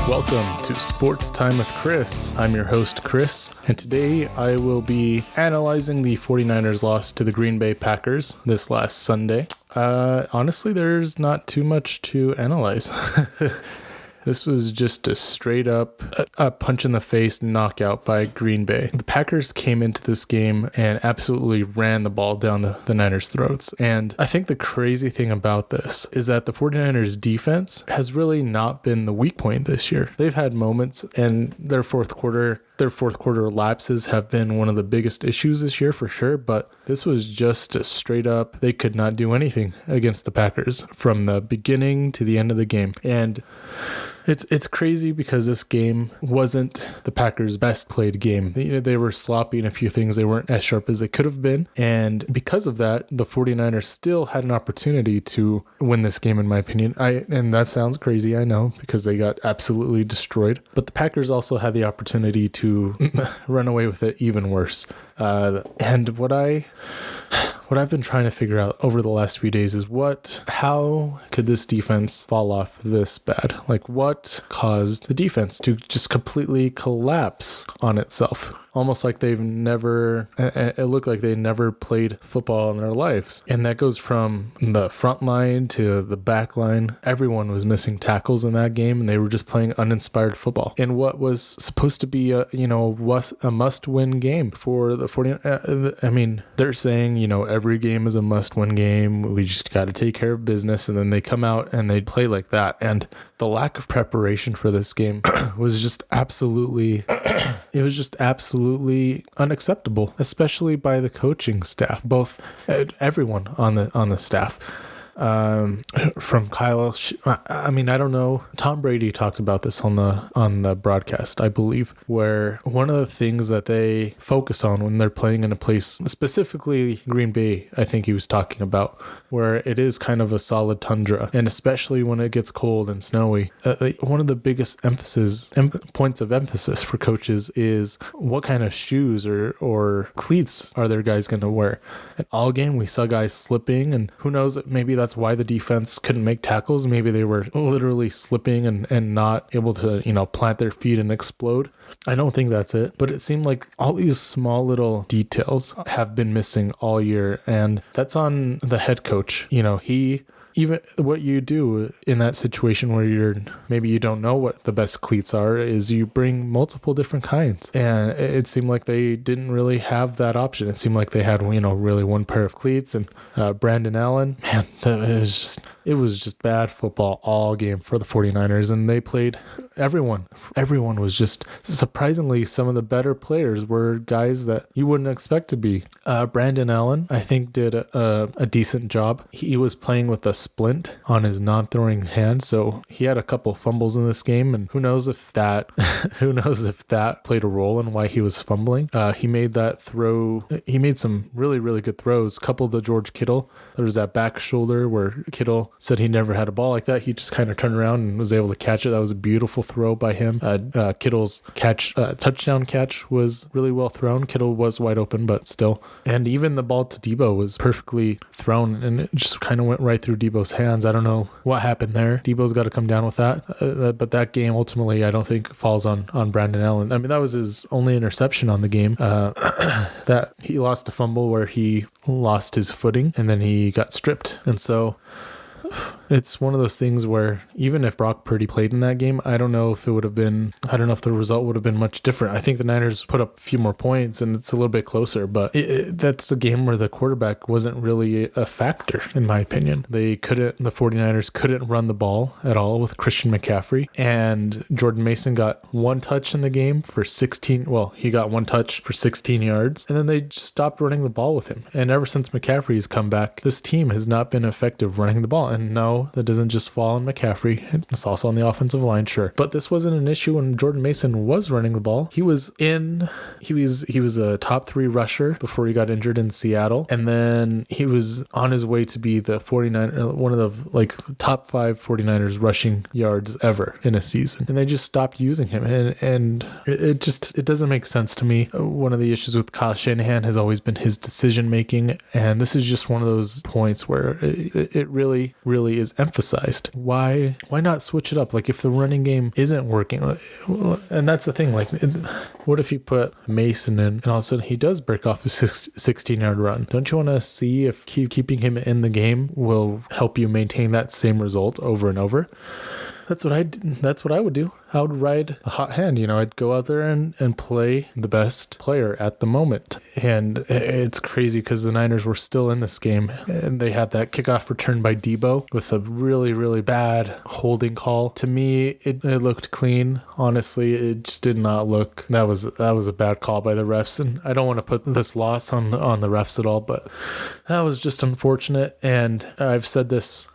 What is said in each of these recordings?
Welcome to Sports Time with Chris. I'm your host, Chris, and today I will be analyzing the 49ers loss to the Green Bay Packers this last Sunday. Honestly, there's not too much to analyze. This was just a straight up a punch in the face knockout by Green Bay. The Packers came into this game and absolutely ran the ball down the Niners' throats. And I think the crazy thing about this is that the 49ers defense has really not been the weak point this year. They've had moments, and their fourth quarter lapses have been one of the biggest issues this year for sure, but this was just a straight up, they could not do anything against the Packers from the beginning to the end of the game. And it's crazy because this game wasn't the Packers' best played game. They were sloppy in a few things. They weren't as sharp as they could have been. And because of that, the 49ers still had an opportunity to win this game, in my opinion. And that sounds crazy, I know, because they got absolutely destroyed. But the Packers also had the opportunity to run away with it even worse. And what I've been trying to figure out over the last few days is how could this defense fall off this bad? Like, what caused the defense to just completely collapse on itself? Almost like it looked like they never played football in their lives. And that goes from the front line to the back line. Everyone was missing tackles in that game, and they were just playing uninspired football. And what was supposed to be a must-win game for the 49ers. They're saying, every game is a must-win game. We just got to take care of business. And then they come out and they play like that. And the lack of preparation for this game was just absolutely unacceptable, especially by the coaching staff, everyone on the staff. From Kyle, I don't know. Tom Brady talked about this on the broadcast, I believe, where one of the things that they focus on when they're playing in a place, specifically Green Bay, I think he was talking about, where it is kind of a solid tundra, and especially when it gets cold and snowy, one of the biggest points of emphasis for coaches is what kind of shoes or cleats are their guys going to wear. And all game we saw guys slipping, and who knows, maybe that's why the defense couldn't make tackles. Maybe they were literally slipping and not able to, plant their feet and explode. I don't think that's it, but it seemed like all these small little details have been missing all year, and that's on the head coach. Even what you do in that situation where maybe you don't know what the best cleats are is you bring multiple different kinds. And it seemed like they didn't really have that option. It seemed like they had, really one pair of cleats. And Brandon Allen, man, it was just bad football all game for the 49ers. And they played everyone was just surprisingly, some of the better players were guys that you wouldn't expect to be. Brandon Allen, I think, did a decent job. He was playing with a splint on his non-throwing hand, so he had a couple fumbles in this game, and who knows if that played a role in why he was fumbling. He made that throw. He made some really, really good throws. Coupled to George Kittle, there was that back shoulder where Kittle said he never had a ball like that. He just kind of turned around and was able to catch it. That was a beautiful throw by him. Kittle's touchdown catch was really well thrown. Kittle was wide open, but still. And even the ball to Debo was perfectly thrown, and it just kind of went right through Debo's hands. I don't know what happened there. Debo's got to come down with that. But that game ultimately, I don't think falls on Brandon Allen. That was his only interception on the game. That he lost a fumble where he lost his footing, and then he got stripped. And so it's one of those things where even if Brock Purdy played in that game, I don't know if the result would have been much different. I think the Niners put up a few more points and it's a little bit closer, but that's a game where the quarterback wasn't really a factor, in my opinion. The 49ers couldn't run the ball at all with Christian McCaffrey, and Jordan Mason got one touch in the game for 16. Well, he got one touch for 16 yards, and then they just stopped running the ball with him. And ever since McCaffrey's come back, this team has not been effective running the ball. And no, that doesn't just fall on McCaffrey. It's also on the offensive line, sure. But this wasn't an issue when Jordan Mason was running the ball. He was a top 3 rusher before he got injured in Seattle. And then he was on his way to be one of the top 5 49ers rushing yards ever in a season. And they just stopped using him. And it doesn't make sense to me. One of the issues with Kyle Shanahan has always been his decision making. And this is just one of those points where it really, really is is emphasized. Why not switch it up? Like, if the running game isn't working, and that's the thing, like, what if you put Mason in and all of a sudden he does break off a 16-yard run? Don't you want to see if keeping him in the game will help you maintain that same result over and over? That's what I would do. I would ride a hot hand. I'd go out there and play the best player at the moment. And it's crazy because the Niners were still in this game, and they had that kickoff return by Debo with a really, really bad holding call. To me, it looked clean. Honestly, it just did not look. That was a bad call by the refs, and I don't want to put this loss on the refs at all, but that was just unfortunate. And I say this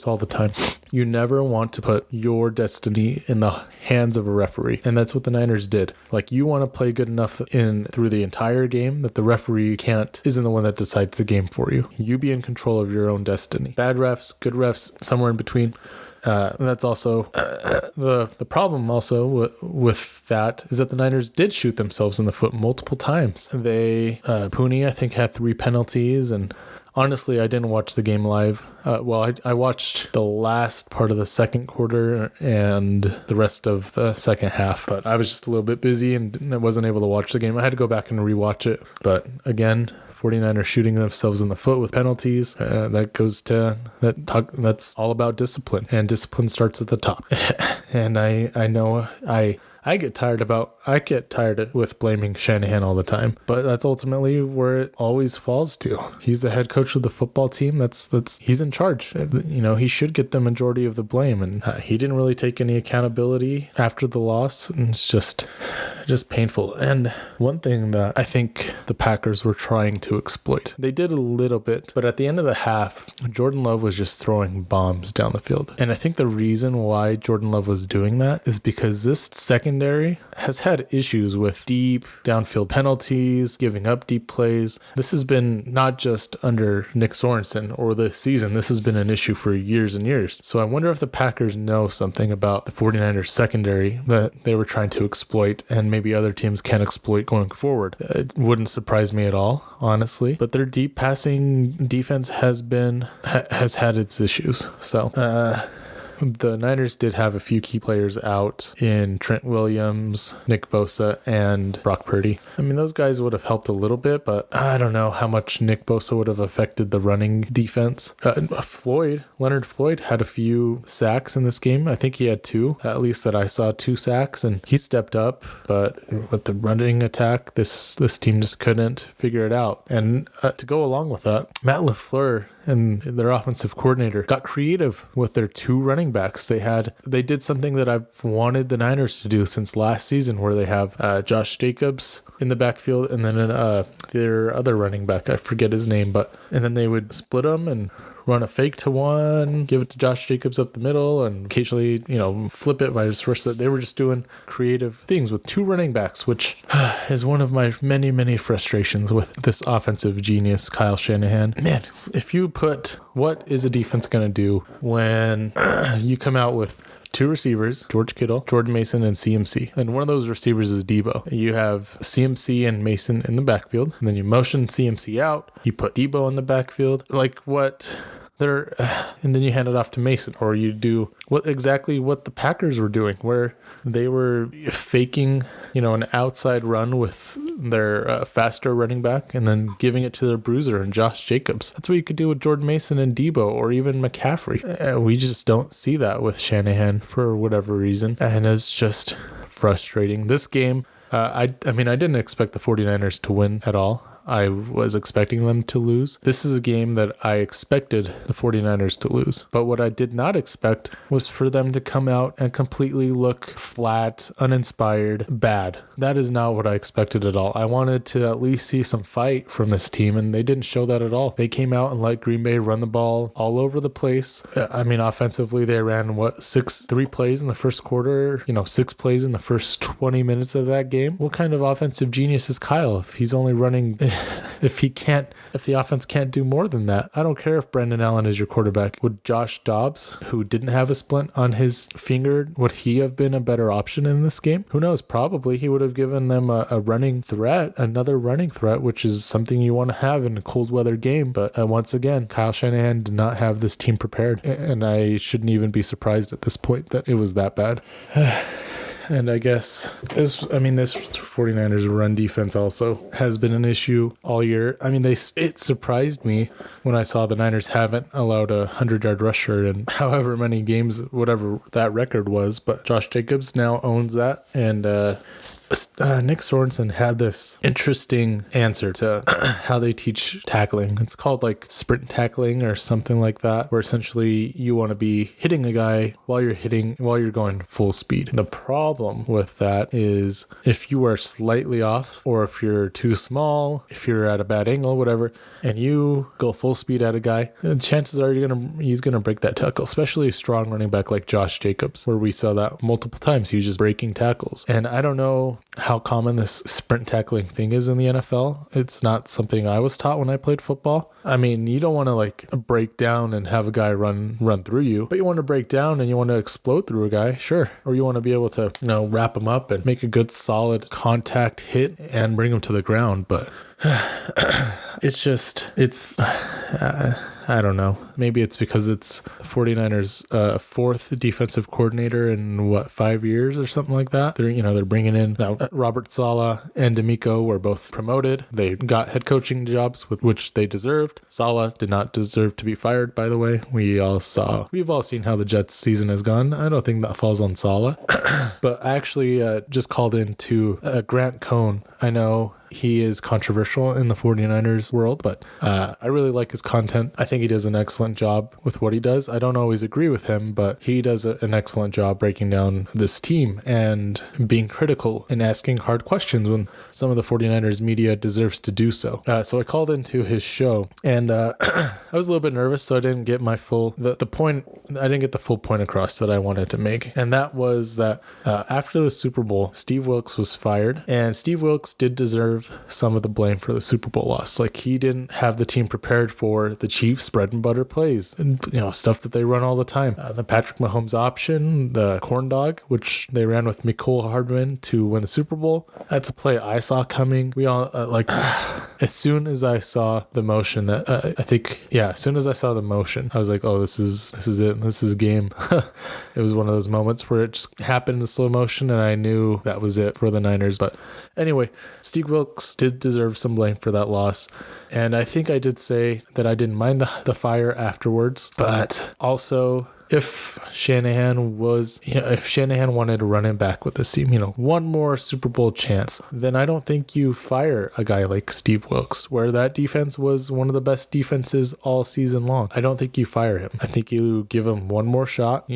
all the time. You never want to put your destiny in the hands of a referee, and that's what the Niners did. Like, you want to play good enough through the entire game that the referee isn't the one that decides the game for you. You be in control of your own destiny. Bad refs, good refs, somewhere in between. That's also the problem also with that is that the Niners did shoot themselves in the foot multiple times. Pooney, I think, had 3 penalties, and honestly, I didn't watch the game live. I watched the last part of the second quarter and the rest of the second half, but I was just a little bit busy and I wasn't able to watch the game. I had to go back and rewatch it. But again, 49ers shooting themselves in the foot with penalties. That's all about discipline, and discipline starts at the top. And I know I get tired with blaming Shanahan all the time, but that's ultimately where it always falls to. He's the head coach of the football team. He's in charge. He should get the majority of the blame, and he didn't really take any accountability after the loss. And it's just painful. And one thing that I think the Packers were trying to exploit, they did a little bit, but at the end of the half, Jordan Love was just throwing bombs down the field. And I think the reason why Jordan Love was doing that is because this secondary has had issues with deep downfield penalties, giving up deep plays. This has been not just under Nick Sorensen or the season. This has been an issue for years and years. So I wonder if the Packers know something about the 49ers secondary that they were trying to exploit, and maybe other teams can exploit going forward. It wouldn't surprise me at all, honestly, but their deep passing defense has had its issues. So the Niners did have a few key players out in Trent Williams, Nick Bosa, and Brock Purdy. I mean, those guys would have helped a little bit, but I don't know how much Nick Bosa would have affected the running defense. Leonard Floyd had a few sacks in this game. I think he had 2, at least that I saw, 2 sacks, and he stepped up, but with the running attack, this team just couldn't figure it out. And to go along with that, Matt LaFleur and their offensive coordinator got creative with their 2 running backs. They did something that I've wanted the Niners to do since last season, where they have Josh Jacobs in the backfield, and then their other running back, I forget his name, and then they would split them and run a fake to one, give it to Josh Jacobs up the middle, and occasionally, flip it vice versa. They were just doing creative things with 2 running backs, which is one of my many, many frustrations with this offensive genius, Kyle Shanahan. Man, what is a defense going to do when you come out with 2 receivers, George Kittle, Jordan Mason, and CMC. And one of those receivers is Debo. You have CMC and Mason in the backfield, and then you motion CMC out, you put Debo in the backfield. And then you hand it off to Mason, or you do what the Packers were doing, where they were faking, an outside run with their faster running back and then giving it to their bruiser and Josh Jacobs. That's what you could do with Jordan Mason and Debo, or even McCaffrey. We just don't see that with Shanahan for whatever reason, and it's just frustrating. This game, I didn't expect the 49ers to win at all. I was expecting them to lose. This is a game that I expected the 49ers to lose. But what I did not expect was for them to come out and completely look flat, uninspired, bad. That is not what I expected at all. I wanted to at least see some fight from this team, and they didn't show that at all. They came out and let Green Bay run the ball all over the place. Offensively, they ran, 3 plays in the first quarter, 6 plays in the first 20 minutes of that game. What kind of offensive genius is Kyle if he's only running if the offense can't do more than that, I don't care if Brendan Allen is your quarterback. Would Josh Dobbs, who didn't have a splint on his finger, would he have been a better option in this game? Who knows? Probably he would have given them a running threat, another running threat, which is something you want to have in a cold weather game. But once again, Kyle Shanahan did not have this team prepared, and I shouldn't even be surprised at this point that it was that bad. And I guess this 49ers run defense also has been an issue all year. I mean, it surprised me when I saw the Niners haven't allowed a 100-yard rusher in however many games, whatever that record was. But Josh Jacobs now owns that. And Nick Sorensen had this interesting answer to how they teach tackling. It's called like sprint tackling or something like that, where essentially you want to be hitting a guy while you're going full speed. The problem with that is if you are slightly off, or if you're too small, if you're at a bad angle, whatever, and you go full speed at a guy, chances are he's gonna break that tackle, especially a strong running back like Josh Jacobs, where we saw that multiple times. He was just breaking tackles. And I don't know how common this sprint tackling thing is in the NFL. It's not something I was taught when I played football. I mean, you don't want to like break down and have a guy run through you, but you want to break down and you want to explode through a guy, sure. Or you want to be able to, wrap him up and make a good solid contact hit and bring him to the ground. But I don't know. Maybe it's because it's the 49ers' fourth defensive coordinator in 5 years or something like that. They're bringing in now Robert Saleh and D'Amico were both promoted. They got head coaching jobs with which they deserved. Saleh did not deserve to be fired, by the way. We've all seen how the Jets season has gone. I don't think that falls on Saleh. But I actually just called in to Grant Cohn. I know he is controversial in the 49ers world, but I really like his content. I think he does an excellent job with what he does. I don't always agree with him, but he does an excellent job breaking down this team and being critical and asking hard questions when some of the 49ers media deserves to do so. So I called into his show, and I was a little bit nervous, so I didn't get my full point. I didn't get the full point across that I wanted to make, and that was that after the Super Bowl, Steve Wilks was fired, and Steve Wilks did deserve some of the blame for the Super Bowl loss. Like, he didn't have the team prepared for the Chiefs' bread and butter plays, and stuff that they run all the time. The Patrick Mahomes option, the corn dog, which they ran with Mecole Hardman to win the Super Bowl. That's a play I saw coming. We all as soon as I saw the motion as soon as I saw the motion, I was like, oh, this is it. This is game. It was one of those moments where it just happened in slow motion, and I knew that was it for the Niners. But anyway, Steve Wilks did deserve some blame for that loss. And I think I did say that I didn't mind the fire afterwards, but also if Shanahan wanted to run him back with this team, one more Super Bowl chance, then I don't think you fire a guy like Steve Wilks, where that defense was one of the best defenses all season long. I don't think you fire him. I think you give him one more shot,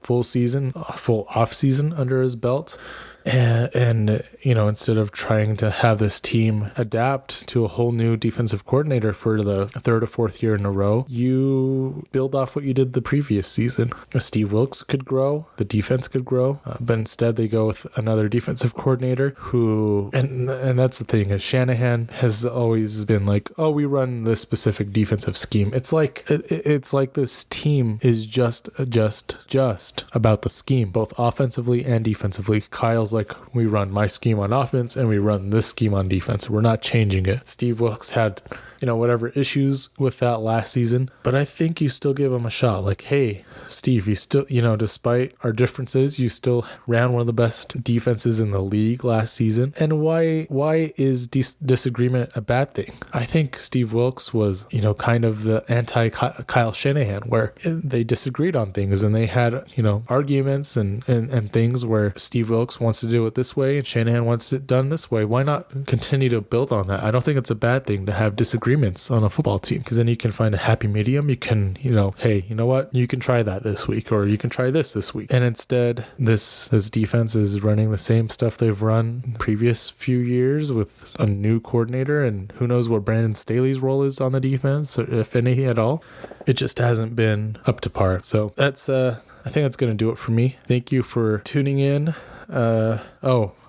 full off season under his belt. And instead of trying to have this team adapt to a whole new defensive coordinator for the third or fourth year in a row, you build off what you did the previous season. Steve Wilks could grow, the defense could grow, but instead they go with another defensive coordinator who, and that's the thing, is Shanahan has always been like, oh, we run this specific defensive scheme. It's like this team is just about the scheme, both offensively and defensively. Kyle's like, we run my scheme on offense and we run this scheme on defense. We're not changing it. Steve Wilks had, whatever issues with that last season, but I think you still give him a shot. Like, hey, Steve, you still, despite our differences, you still ran one of the best defenses in the league last season. And why is disagreement a bad thing? I think Steve Wilks was, kind of the anti-Kyle Shanahan, where they disagreed on things and they had, arguments and things where Steve Wilks wants to do it this way and Shanahan wants it done this way. Why not continue to build on that? I don't think it's a bad thing to have disagreements on a football team, because then you can find a happy medium. You can, hey, you know what? You can try that this week, or you can try this week. And instead, this defense is running the same stuff they've run the previous few years with a new coordinator, and who knows what Brandon Staley's role is on the defense, or if any at all. It just hasn't been up to par. So that's I think that's going to do it for me. Thank you for tuning in.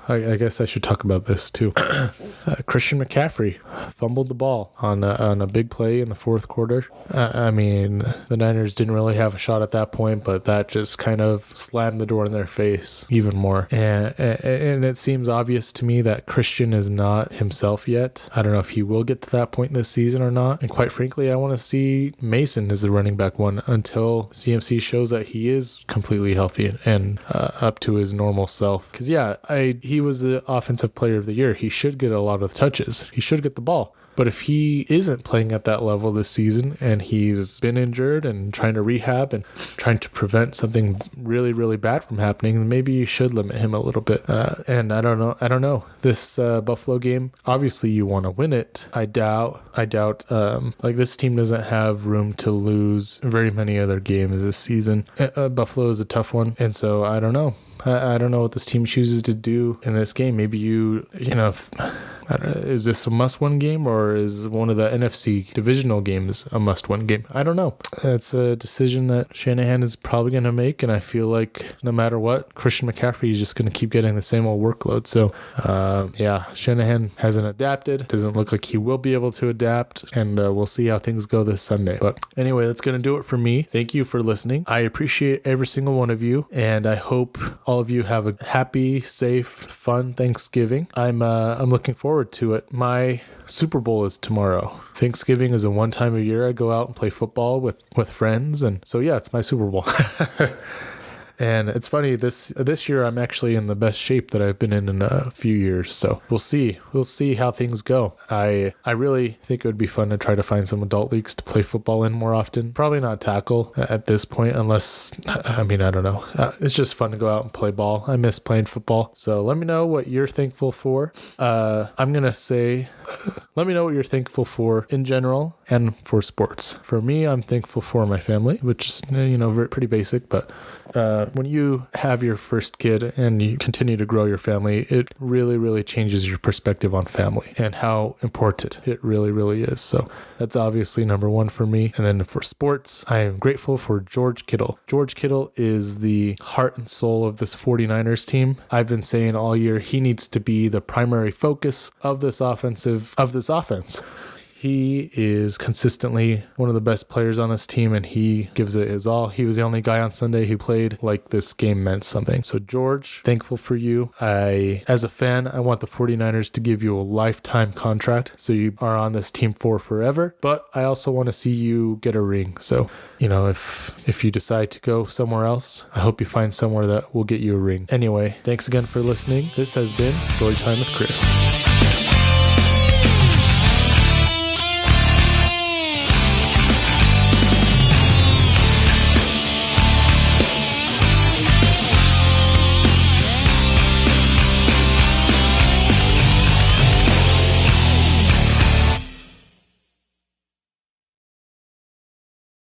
I guess I should talk about this too. Christian McCaffrey fumbled the ball on a big play in the fourth quarter. I mean, the Niners didn't really have a shot at that point, but that just kind of slammed the door in their face even more. And it seems obvious to me that Christian is not himself yet. I don't know if he will get to that point this season or not. And quite frankly, I want to see Mason as the running back one until CMC shows that he is completely healthy and up to his normal self. Because he was the offensive player of the year. He should get a lot of touches. He should get the ball. But if he isn't playing at that level this season and he's been injured and trying to rehab and trying to prevent something really, really bad from happening, then maybe you should limit him a little bit. And I don't know. This Buffalo game, obviously you want to win it. I doubt like this team doesn't have room to lose very many other games this season. Buffalo is a tough one. And so I don't know. I don't know what this team chooses to do in this game. Maybe is this a must-win game or is one of the NFC divisional games a must-win game? I don't know. It's a decision that Shanahan is probably going to make, and I feel like no matter what, Christian McCaffrey is just going to keep getting the same old workload. So, Shanahan hasn't adapted. Doesn't look like he will be able to adapt, and we'll see how things go this Sunday. But anyway, that's going to do it for me. Thank you for listening. I appreciate every single one of you, and I hope all of you have a happy, safe, fun Thanksgiving. I'm looking forward to it. My Super Bowl is tomorrow. Thanksgiving is a one time a year I go out and play football with friends, and so it's my Super Bowl. And it's funny, this year I'm actually in the best shape that I've been in a few years. So we'll see how things go. I really think it would be fun to try to find some adult leagues to play football in more often. Probably not tackle at this point, unless, I don't know. It's just fun to go out and play ball. I miss playing football. So let me know what you're thankful for. I'm going to say, let me know what you're thankful for in general and for sports. For me, I'm thankful for my family, which is, pretty basic, but when you have your first kid and you continue to grow your family, it really, really changes your perspective on family and how important it really, really is. So that's obviously number one for me. And then for sports, I am grateful for George Kittle. George Kittle is the heart and soul of this 49ers team. I've been saying all year he needs to be the primary focus of this offense. He is consistently one of the best players on this team, and he gives it his all. He was the only guy on Sunday who played like this game meant something. So George, thankful for you. As a fan, I want the 49ers to give you a lifetime contract so you are on this team for forever. But I also want to see you get a ring. So, if you decide to go somewhere else, I hope you find somewhere that will get you a ring. Anyway, thanks again for listening. This has been Storytime with Chris.